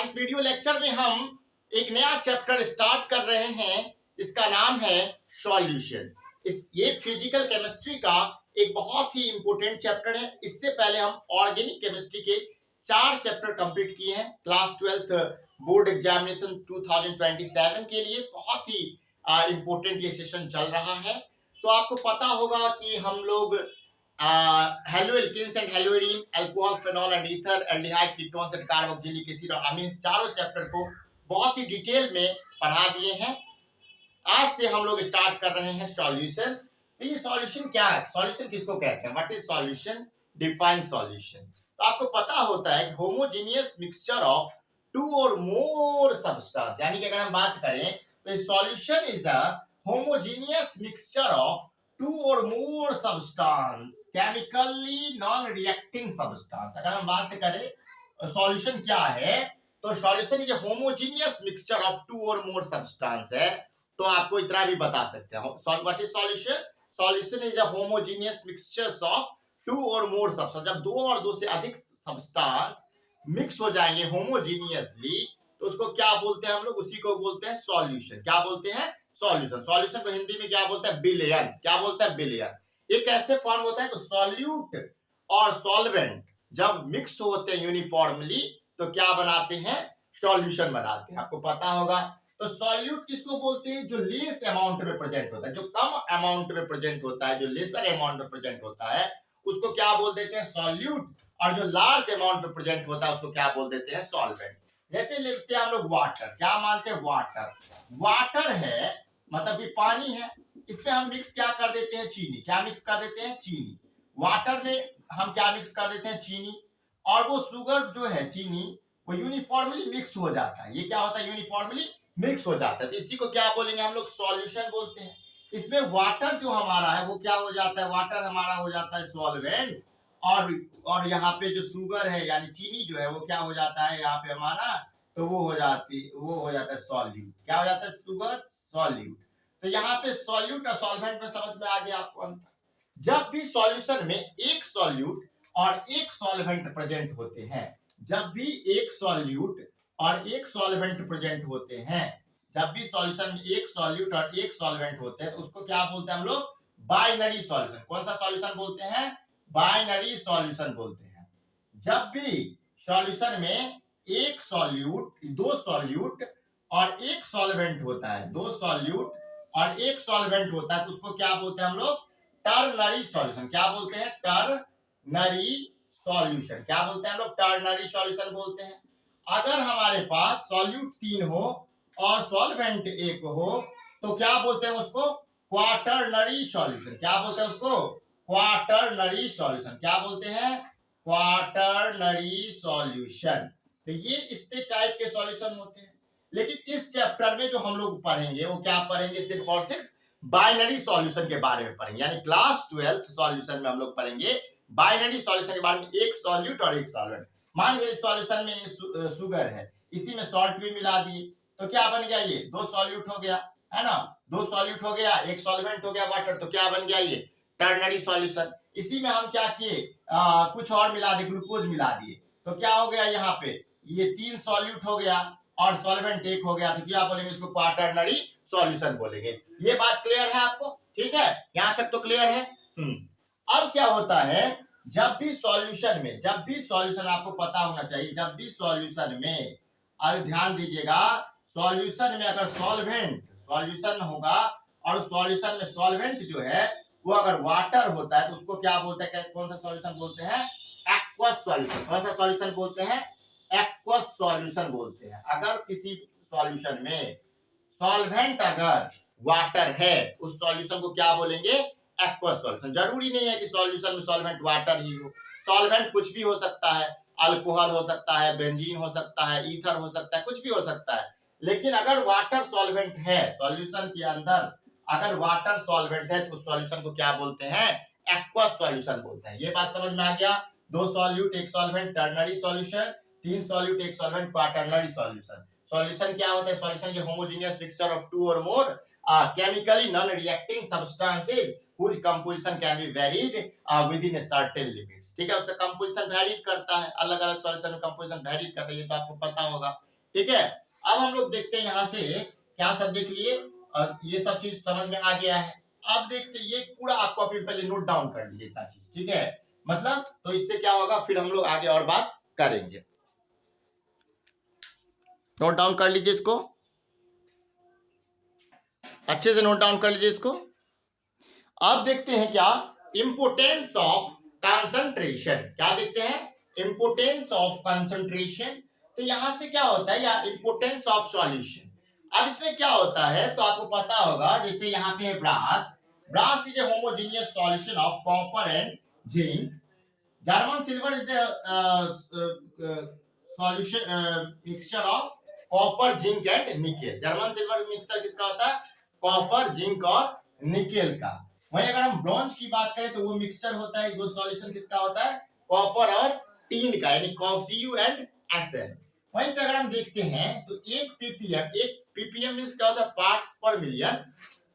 आज इस video lecture में हम एक नया चैप्टर स्टार्ट कर रहे हैं। इसका नाम है सॉल्यूशन। ये फिजिकल केमिस्ट्री का एक बहुत ही इंपॉर्टेंट चैप्टर है। इससे पहले हम ऑर्गेनिक केमिस्ट्री के 4 चैप्टर कंप्लीट किए हैं। क्लास 12th बोर्ड एग्जामिनेशन 2027 के लिए बहुत ही इंपॉर्टेंट ये सेशन चल रहा है। तो आपको पता होगा कि हम लोग हेलो एल्केन्स एंड हेलोइडीन, alcohol, phenol and ether, aldehyde, ketones and carboxylic acid और अमीन, चारों चैप्टर को बहुत ही डिटेल में पढ़ा दिए हैं। आज से हम लोग स्टार्ट कर रहे हैं सॉल्यूशन। तो ये सॉल्यूशन क्या है? सॉल्यूशन किसको कहते हैं? What is solution? Define solution. तो आपको पता होता है कि होमोजेनियस मिक्सचर ऑफ 2 और मोर सब्सटेंस, यानी कि अगर हम बात करें तो solution is a homogeneous mixture of 2 or more substance, chemically non-reacting substance। अगर हम बात करें सॉल्यूशन क्या है, तो solution is homogeneous mixture of 2 or more substance है। तो आपको इतना भी बता सकते हैं what is solution. Solution is a homogeneous mixtures of 2 or more substance। जब 2 और 2 से अधिक सब्सटेंस मिक्स हो जाएंगे होमोजेनियसली तो उसको क्या बोलते हैं हम लोग? उसी को बोलते हैं सॉल्यूशन। क्या बोलते हैं? सॉल्यूशन। सॉल्यूशन को हिंदी में क्या बोलते हैं? विलयन। क्या बोलते हैं? विलयन। ये कैसे फॉर्म होता है? तो सॉल्यूट और सॉल्वेंट जब मिक्स होते हैं यूनिफॉर्मली तो क्या बनाते हैं? सॉल्यूशन बनाते हैं। आपको पता होगा। तो सॉल्यूट किसको बोलते हैं? जो लेस अमाउंट में प्रेजेंट होता है, जो कम अमाउंट में प्रेजेंट होता है, जो लेसर अमाउंट में प्रेजेंट होता है उसको क्या बोल देते हैं? सॉल्यूट। और जो लार्ज अमाउंट में प्रेजेंट होता है उसको क्या बोल देते हैं? सॉल्वेंट। जैसे लेते हैं हम लोग वाटर। क्या मानते हैं? वाटर। वाटर है मतलब कि पानी है, इसमें हम मिक्स क्या कर देते हैं? चीनी। क्या मिक्स कर देते हैं? चीनी। वाटर में हम क्या मिक्स कर देते हैं? चीनी। और वो शुगर जो है, चीनी, वो यूनिफॉर्मली मिक्स हो जाता है। ये क्या होता है? यूनिफॉर्मली मिक्स हो जाता है। तो इसी को क्या बोलेंगे हम लोग? सॉल्यूशन बोलते हैं। इसमें वाटर जो हमारा है वो क्या हो जाता है? वाटर हमारा हो जाता है सॉल्वेंट। और यहाँ पे जो शुगर है यानी चीनी जो है वो क्या हो जाता है यहाँ पे हमारा? तो वो हो जाता है सॉल्यूट। क्या हो जाता है? Sugar solute. तो यहाँ पे सॉल्यूट और सॉल्वेंट में समझ में आ गया आपको अंतर। जब भी सॉल्यूशन में एक सॉल्यूट और एक सॉल्वेंट प्रेजेंट होते हैं, जब भी एक सॉल्यूट और एक सॉल्वेंट प्रेजेंट होते हैं, जब भी सॉल्यूशन में एक सॉल्यूट और एक सॉल्वेंट होते हैं तो उसको क्या बोलते हैं हम लोग? Binary solution. कौन सा सॉल्यूशन बोलते हैं? बाइनरी सॉल्यूशन बोलते हैं। जब भी सॉल्यूशन में एक सॉल्यूट, 2 सॉल्यूट और एक सॉल्वेंट होता है, 2 सॉल्यूट और एक सॉल्वेंट होता है तो उसको क्या बोलते हैं हम लोग? Ternary solution. क्या बोलते हैं? Ternary solution. क्या बोलते हैं हम लोग? टर्नरी सॉल्यूशन बोलते हैं। अगर हमारे पास सॉल्यूट 3 हो और सॉल्वेंट 1 हो तो क्या बोलते हैं उसको? Quaternary solution. क्या बोलते हैं उसको? Quaternary solution. क्या बोलते हैं? Quaternary solution. तो ये इस टाइप के सॉल्यूशन होते हैं। लेकिन इस चैप्टर में जो हम लोग पढ़ेंगे वो क्या पढ़ेंगे? सिर्फ और सिर्फ बाइनरी सॉल्यूशन के बारे में पढ़ेंगे। यानी क्लास 12th सॉल्यूशन में हम लोग पढ़ेंगे बाइनरी सॉल्यूशन के बारे में। एक सॉल्यूट और एक सॉल्वेंट। मान लीजिए सॉल्यूशन में शुगर है, इसी में सॉल्ट भी मिला दिए तो क्या बन गया? ये 2 सॉल्यूट हो गया, है ना? 2 सॉल्यूट हो गया, एक सॉल्वेंट हो गया वाटर, तो क्या बन गया? ये टर्नरी सॉल्यूशन। इसी में हम क्या किए? कुछ और मिला दिए, ग्लूकोज मिला दिए तो क्या हो गया? यहाँ पे ये 3 सॉल्यूट हो गया और सॉल्वेंट 1 हो गया तो क्या बोलेंगे? इसको क्वाटरनरी सॉल्यूशन बोलेंगे। ये बात क्लियर है आपको? ठीक है, यहां तक तो क्लियर है। अब क्या होता है? जब भी सॉल्यूशन आपको पता होना चाहिए, जब भी सॉल्यूशन में, अब ध्यान दीजिएगा, सॉल्यूशन में अगर सॉल्यूशन होगा और सॉल्यूशन में सॉल्वेंट जो है वो अगर वाटर होता है तो उसको क्या बोलते हैं? कौन सा सॉल्यूशन बोलते हैं? Aqueous solution. कौन सा सॉल्यूशन बोलते हैं? एक्वस सॉल्यूशन बोलते हैं। अगर किसी सॉल्यूशन में सॉल्वेंट अगर वाटर है उस सॉल्यूशन को क्या बोलेंगे? Aqueous solution. जरूरी नहीं है कि सॉल्यूशन में सॉल्वेंट वाटर ही हो। सॉल्वेंट कुछ भी हो सकता है, अल्कोहल हो सकता है, बेंजीन हो सकता है, ईथर हो सकता है, कुछ भी हो सकता है। लेकिन अगर वाटर सॉल्वेंट है सॉल्यूशन के अंदर, अगर वाटर सॉल्वेंट है तो उस सॉल्यूशन को क्या बोलते हैं? एक्वस सॉल्यूशन बोलते हैं। ये बात समझ में आ गया? 2 solute 1 solvent ternary solution, 3 solute 1 solvent quaternary solution. Solution क्या होता है? सॉल्यूशन जो होमोजेनियस मिक्सचर ऑफ 2 और मोर chemically non-reacting substances whose composition can be varied within a certain limits। ठीक है, उसका कंपोजिशन वेरीड करता है, अलग अलग सॉल्यूशन में कंपोजिशन वेरीड करता है, ये तो आपको पता होगा। ठीक है, अब हम लोग देखते हैं यहाँ से क्या सब देख लिए और ये सब चीज समझ में आ गया है। अब देखते हैं ये पूरा आप कॉपी पहले नोट डाउन कर लीजिए इतना चीज, ठीक है, मतलब तो इससे क्या होगा फिर हम लोग आगे और बात करेंगे। नोट डाउन कर लीजिए इसको, अच्छे से नोट डाउन कर लीजिए इसको। अब देखते हैं क्या, इंपोर्टेंस ऑफ कंसंट्रेशन, क्या देखते हैं, इंपोर्टेंस ऑफ कंसंट्रेशन। तो यहां से क्या होता है, या इंपोर्टेंस ऑफ सॉल्यूशन। अब इसमें क्या होता है तो आपको पता होगा, जैसे यहाँ पे है brass, brass is a homogeneous solution of copper and zinc, German silver is the solution mixture of copper zinc and nickel. German silver mixture किसका होता है, कॉपर जिंक और निकेल का। वहीं अगर हम ब्रॉन्ज की बात करें तो वो मिक्सचर होता है, वो सॉल्यूशन किसका होता है, कॉपर और टीन का, यानी Cu एंड Sn। वहीं पे अगर हम देखते हैं तो एक पीपीएम मींस क्या होता है, पार्ट्स पर million.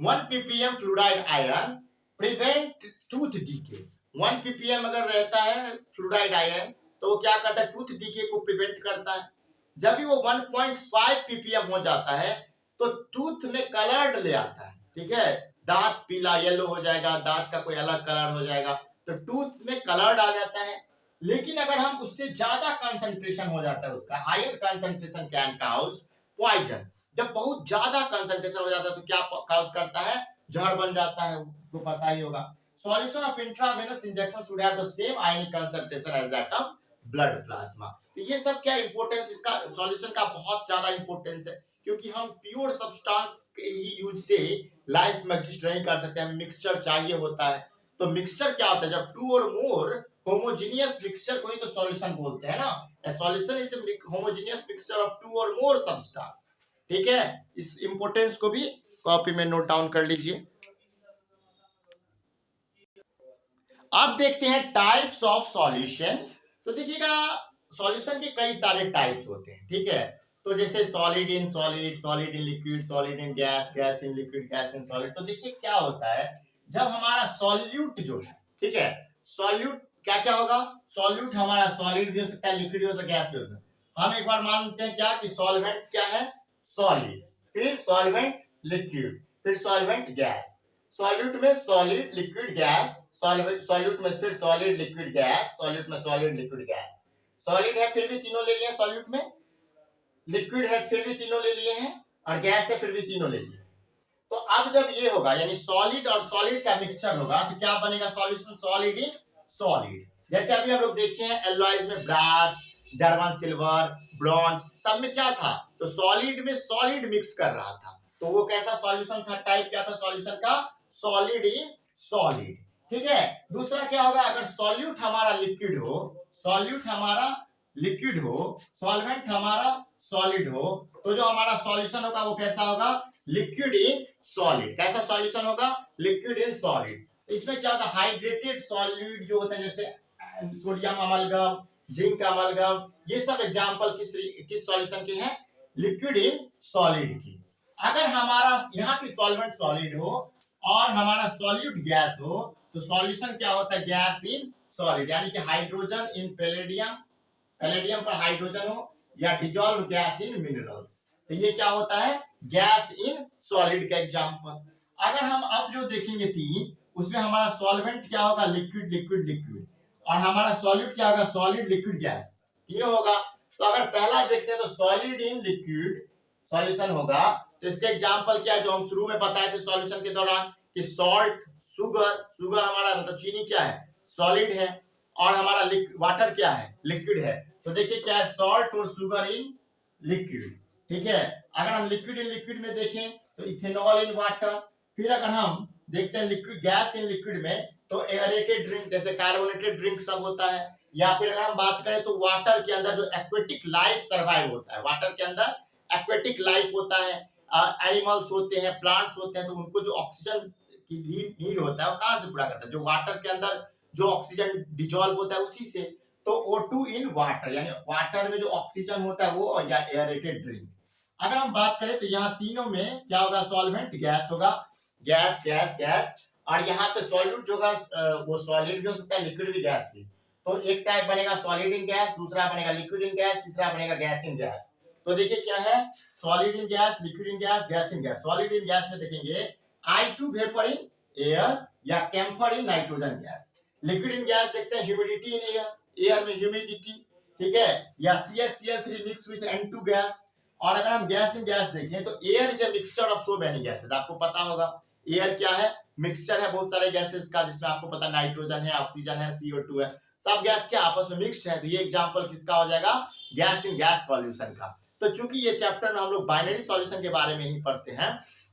1 ppm fluoride iron prevent tooth decay. 1 ppm अगर रहता है फ्लोराइड आयरन तो वो क्या करता है, टूथ डीके को प्रिवेंट करता है। जब भी वो 1.5 ppm हो जाता है तो टूथ में कलर ले आता है, ठीक है, दांत पीला येलो हो जाएगा, दांत का कोई अलग कलर हो जाएगा, तो टूथ में कलर आ जाता है। लेकिन अगर हम उससे ज्यादा कंसंट्रेशन हो जाता है उसका, higher concentration can cause poison. जब बहुत ज्यादा कंसंट्रेशन हो जाता है तो क्या काउज करता है, जहर बन जाता है, आपको पता ही होगा। Solution of intravenous injection should have the same ionic concentration as that of blood plasma. तो ये सब क्या इंपॉर्टेंस, इसका सॉल्यूशन का बहुत ज्यादा इंपॉर्टेंस है, क्योंकि हम प्योर सब्सटेंस के ही यूज से लाइफ में एग्जिस्ट नहीं कर सकते, हमें मिक्सचर चाहिए होता है। तो मिक्सचर क्या होता है, जब 2 और मोर होमोजेनियस मिक्सचर को ही तो सॉल्यूशन बोलते हैं ना। ए solution is a homogeneous mixture of 2 और मोर सब्सटेंस, ठीक है। इस इंपॉर्टेंस को भी कॉपी में नोट डाउन कर लीजिए। अब देखते हैं टाइप्स ऑफ सॉल्यूशन। तो देखिएगा सॉल्यूशन के कई सारे टाइप्स होते हैं, ठीक है। तो जैसे solid in solid, solid in liquid, solid in gas, gas in liquid, gas in solid. तो देखिए क्या होता है, जब हमारा सॉल्यूट जो है, ठीक है, सॉल्यूट क्या क्या होगा, सॉल्यूट हमारा सॉलिड भी हो सकता है, लिक्विड भी हो सकता है, गैस भी हो सकता है। हम एक बार मानते हैं क्या कि सॉल्वेंट क्या है, सॉलिड, फिर सॉल्वेंट लिक्विड, फिर सॉल्वेंट गैस। सॉल्यूट में सॉलिड लिक्विड गैस, सॉल्यूट में फिर सॉलिड लिक्विड गैस, सॉल्यूट में सॉलिड लिक्विड गैस। सॉलिड है फिर भी तीनों ले लिए सॉल्यूट में, लिक्विड है फिर भी तीनों ले लिए हैं, और गैस है फिर भी तीनों ले लिए। तो अब जब ये होगा यानी सॉलिड और सॉलिड का मिक्सचर होगा तो क्या बनेगा सॉल्यूशन, सॉलिड इन सॉलिड। जैसे अभी हम लोग देखे हैं एलॉयज में ब्रास, जर्मन सिल्वर, ब्रॉन्ज, सब में क्या था, तो सॉलिड में सॉलिड मिक्स कर रहा था, तो वो कैसा सॉल्यूशन था, टाइप क्या था सॉल्यूशन का, सॉलिड इन सॉलिड, ठीक है। दूसरा क्या होगा, अगर सॉल्यूट हमारा लिक्विड हो, सॉल्यूट हमारा लिक्विड हो, सॉल्वेंट हमारा सॉलिड हो, तो जो हमारा सॉल्यूशन होगा वो कैसा होगा, लिक्विड इन सॉलिड। कैसा सॉल्यूशन होगा, लिक्विड इन सॉलिड। तो इसमें क्या होता है, हाइड्रेटेड सॉलिड जो होता है, जैसे सोडियम अमलगम, जिंक अमलगम, ये सब एग्जांपल किस सॉल्यूशन के हैं, लिक्विड इन सॉलिड की। अगर हमारा यहाँ की सॉल्वेंट सॉलिड हो और हमारा सॉल्यूट गैस हो तो सॉल्यूशन क्या होता है, गैस इन सॉलिड, यानी कि हाइड्रोजन इन पैलेडियम, पैलेडियम पर हाइड्रोजन हो, या डिजॉल्व गैस इन मिनरल्स, तो ये क्या होता है, गैस इन सॉलिड का एग्जांपल। अगर हम अब जो देखेंगे तीन, उसमें हमारा सॉल्वेंट क्या होगा, लिक्विड लिक्विड लिक्विड, और हमारा सॉल्यूट क्या होगा, सॉलिड लिक्विड गैस, ये होगा। तो अगर पहला देखते हैं तो सॉलिड इन लिक्विड सॉल्यूशन होगा, तो इसके एग्जांपल क्या है जो हम शुरू में बताए थे सॉल्यूशन के दौरान, कि सॉल्ट, शुगर, शुगर हमारा मतलब चीनी क्या है, सॉलिड है, और हमारा वाटर क्या है, लिक्विड है। तो देखिए क्या है, सॉल्ट और शुगर इन लिक्विड, ठीक है। अगर हम लिक्विड इन लिक्विड में देखें तो इथेनॉल इन वाटर। फिर अगर हम देखते हैं लिक्विड गैस इन लिक्विड में तो एयरेटेड ड्रिंक, जैसे कार्बोनेटेड ड्रिंक सब होता है। या फिर अगर हम बात करें तो वाटर के अंदर जो एक्वेटिक लाइफ सर्वाइव होता है, वाटर के अंदर एक्वेटिक लाइफ होता है, एनिमल्स होते हैं, प्लांट्स होते हैं, तो उनको जो ऑक्सीजन की नीड होता है वो कहाँ से पूरा करता है, जो वाटर के अंदर जो ऑक्सीजन डिजॉल्व होता है उसी से। तो O2 इन वाटर, यानी वाटर में जो ऑक्सीजन होता है वो, या एयरेटेड ड्रिंक। अगर हम बात करें तो यहाँ तीनों में क्या होगा, सॉल्वेंट गैस होगा, गैस गैस गैस, और यहाँ पे सॉल्यूट जो होगा वो सॉलिड भी हो सकता है, लिक्विड भी, गैस भी। तो एक टाइप बनेगा सॉलिड इन गैस, दूसरा बनेगा लिक्विड इन गैस, तीसरा बनेगा गैस इन गैस। तो देखिए क्या है, solid in gas, liquid in gas, gas in gas. Solid in gas में देखेंगे I2 वेपर इन एयर या camphor in nitrogen gas. Liquid in gas देखते हैं ह्यूमिडिटी इन एयर, एयर में ह्यूमिडिटी, ठीक है, या CaCl3 mix with N2 gas. और अगर हम गैस इन गैस देखें तो air is a mixture of so many gases. आपको पता होगा एयर क्या है, मिक्सचर है बहुत सारे गैसेस का, जिसमें आपको पता नाइट्रोजन है, ऑक्सीजन है, CO2 है, सब गैस के आपस में मिक्स्ड है। तो ये एग्जांपल किसका हो जाएगा, गैस इन गैस सॉल्यूशन का। तो चूंकि ये चैप्टर में हम लोग बाइनरी सॉल्यूशन के बारे में ही पढ़ते हैं,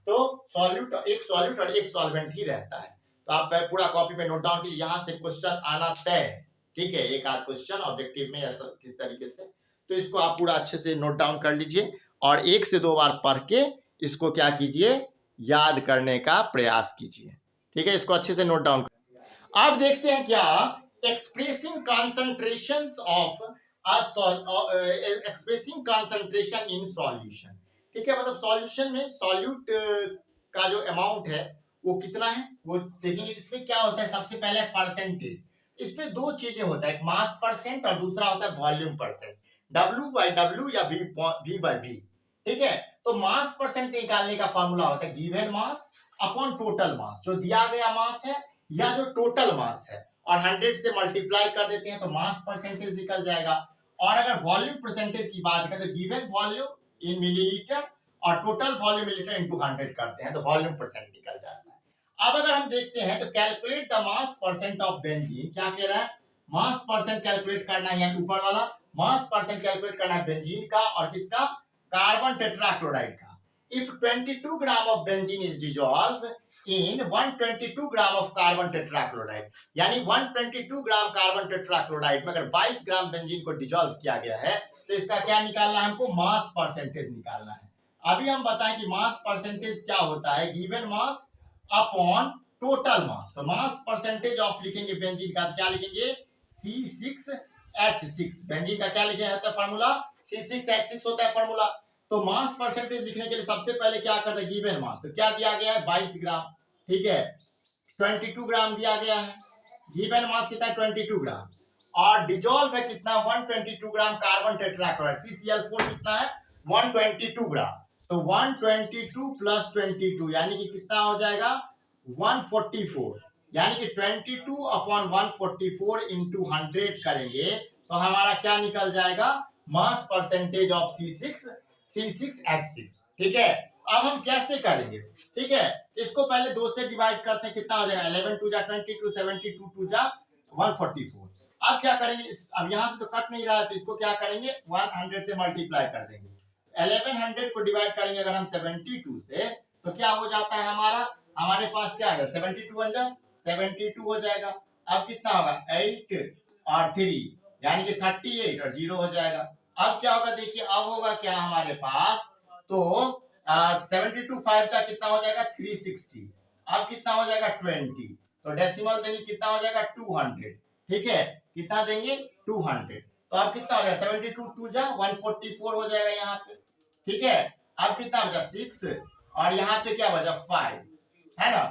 तो सॉल्यूट, एक सॉल्यूट और एक सॉल्वेंट ही रहता है। तो आप पूरा कॉपी पे नोट डाउन कीजिए, यहाँ से क्वेश्चन आना तय है, ठीक है, एक आध क्वेश्चन ऑब्जेक्टिव में ऐसा किस तरीके से, तो इसको आप पूरा अच्छे से नोट डाउन कर लीजिए और 1 से 2 बार पढ़ के इसको क्या कीजिए, याद करने का प्रयास कीजिए, ठीक है, इसको अच्छे से नोट डाउन। अब देखते हैं क्या, expressing concentrations of expressing concentration in solution, ठीक है, मतलब सॉल्यूशन में सॉल्यूट का जो अमाउंट है वो कितना है वो देखेंगे। इसमें क्या होता है, सबसे पहले परसेंटेज। इसमें दो चीजें होता है, एक मास परसेंट और दूसरा होता है वॉल्यूम परसेंट, W/W या V/V, ठीक है। तो मास परसेंट निकालने का फॉर्मूला होता है given mass upon total mass, जो दिया गया मास है या जो टोटल मास है, और 100 से मल्टीप्लाई कर देते हैं तो मास परसेंटेज निकल जाएगा। और अगर वॉल्यूम परसेंटेज की बात करें तो गिवन वॉल्यूम इन मिलीलीटर और टोटल वॉल्यूम मिलीलीटर इनटू 100 करते हैं तो वॉल्यूम परसेंट निकल जाता है। अब अगर हम देखते हैं तो calculate the mass percent of benzene, क्या कह रहा है, मास परसेंट कैलकुलेट करना है, यानी ऊपर वाला मास परसेंट कैलकुलेट करना है बेंजीन का और किसका, कार्बन टेट्राक्लोराइड का। If 22 gram of benzene is dissolve in 122 gram of carbon tetrachloride, यानी 122 ग्राम कार्बन टेट्राक्लोराइड में अगर 22 ग्राम बेंजीन को डिसॉल्व किया गया है तो इसका क्या निकालना है, हमको मास परसेंटेज निकालना है। अभी हम बताएं कि मास परसेंटेज क्या होता है, given mass upon total mass. तो मास परसेंटेज ऑफ लिखेंगे बेंजीन का, क्या लिखेंगे, C6H6। बेंजीन का क्या लिखे होता है फॉर्मूला, C6H6 होता है फॉर्मूला। तो मास परसेंटेज लिखने के लिए सबसे पहले क्या करते हैं, गिवन मास, तो क्या दिया गया है 22 ग्राम, ठीक है, 22 ग्राम दिया गया है, गिवन मास कितना है 22 ग्राम, और डिजॉल्व है कितना 122 ग्राम कार्बन टेट्राक्लोराइड, CCl4 कितना है 122 ग्राम। तो 122 प्लस 22 यानी कि कितना हो जाएगा 144, यानी कि 22 अपॉन 144 इंटू 100 करेंगे तो हमारा क्या निकल जाएगा, मास परसेंटेज ऑफ C6H6, ठीक है। अब हम कैसे करेंगे, ठीक है, इसको पहले 2 से डिवाइड करते हैं, कितना हो जाएगा 11 2 जा 22, 72 2 जा 144। अब क्या करेंगे, अब यहां से तो कट नहीं रहा है तो इसको क्या करेंगे 100 से मल्टीप्लाई कर देंगे। 1100 को डिवाइड करेंगे अगर हम 72 से तो क्या हो जाता है हमारा, हमारे पास क्या है 72 बन जाए 72 हो जाएगा। अब कितना होगा 8 और 3 यानी कि 38 और 0 हो जाएगा। अब क्या होगा देखिए, अब होगा क्या हमारे पास, तो 72 5 का कितना हो जाएगा 360, अब कितना हो जाएगा 20, तो डेसिमल देंगे कितना हो जाएगा 200, ठीक है, कितना देंगे 200। तो अब कितना हो जाएगा 72 2 जा 144 हो जाएगा यहाँ पे, ठीक है। अब कितना बचा 6 और यहाँ पे क्या बचा 5, है ना,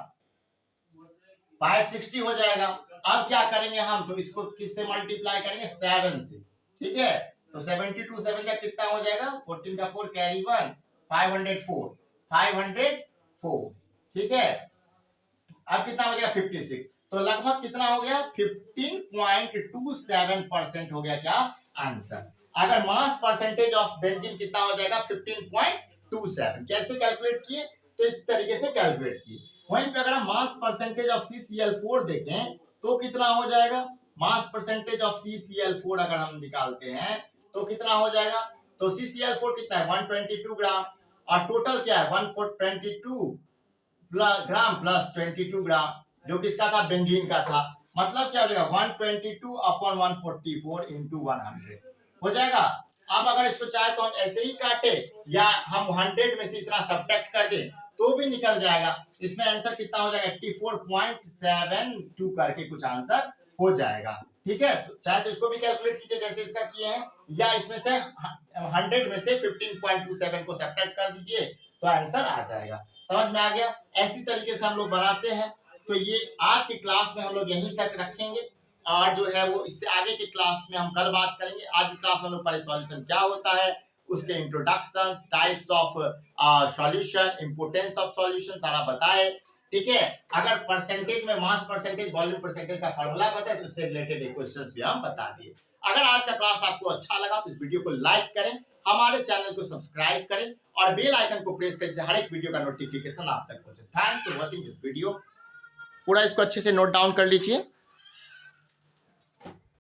560 हो जाएगा। अब क्या करेंगे हम, तो इसको किससे मल्टीप्लाई करेंगे 7 से, ठीक है। तो 72 7 का कितना हो जाएगा 14 का 4 कैरी 1 504, ठीक है। अब कितना हो जाएगा 56, तो लगभग कितना हो गया 15.27% हो गया क्या आंसर। अगर मास परसेंटेज ऑफ बेंजीन कितना हो जाएगा 15.27, कैसे कैलकुलेट किए, तो इस तरीके से कैलकुलेट किए। वहीं पे अगर हम मास परसेंटेज ऑफ CCl4 देखें तो कितना हो जाएगा, मास परसेंटेज ऑफ CCl4 अगर हम निकालते हैं तो कितना हो जाएगा, तो CCl4 कितना है 122 ग्राम और टोटल क्या है 122 ग्राम प्लस 22 ग्राम, जो किसका था बेंजीन का था। मतलब क्या हो जाएगा 122 अपॉन 144 इंटू 100 हो जाएगा। अब अगर इसको चाहे तो हम ऐसे ही काटे या हम 100 में से इतना सब्ट्रैक्ट कर दें तो भी निकल जाएगा। इसमें आंसर कितना हो जाएगा 84.72 करके कुछ आंसर हो जाएगा, ठीक है। तो चाहे तो इसको भी कैलकुलेट कीजिए जैसे इसका किए हैं, या इसमें से 100 में से 15.27 को सब्ट्रैक्ट कर दीजिए तो आंसर आ जाएगा। समझ में आ गया, ऐसी तरीके से हम लोग बनाते हैं। तो ये आज की क्लास में हम लोग यहीं तक रखेंगे और जो है वो इससे आगे की क्लास में हम कल बात करेंगे। आज की क्लास में हम लोग पहले सॉल्यूशन क्या होता है उसके introduction, types of solution, importance of solution सारा बताए। ठीक है, अगर परसेंटेज में मास परसेंटेज, वॉल्यूम परसेंटेज का फॉर्मूला बताए तो उससे रिलेटेड क्वेश्चंस भी हम बता दिए। अगर आज का क्लास आपको अच्छा लगा तो इस वीडियो को लाइक करें, हमारे चैनल को सब्सक्राइब करें और बेल आइकन को प्रेस करें जिससे हर एक वीडियो का नोटिफिकेशन आप तक पहुंचे। Thanks for watching this video. पूरा इसको अच्छे से नोट डाउन कर लीजिए।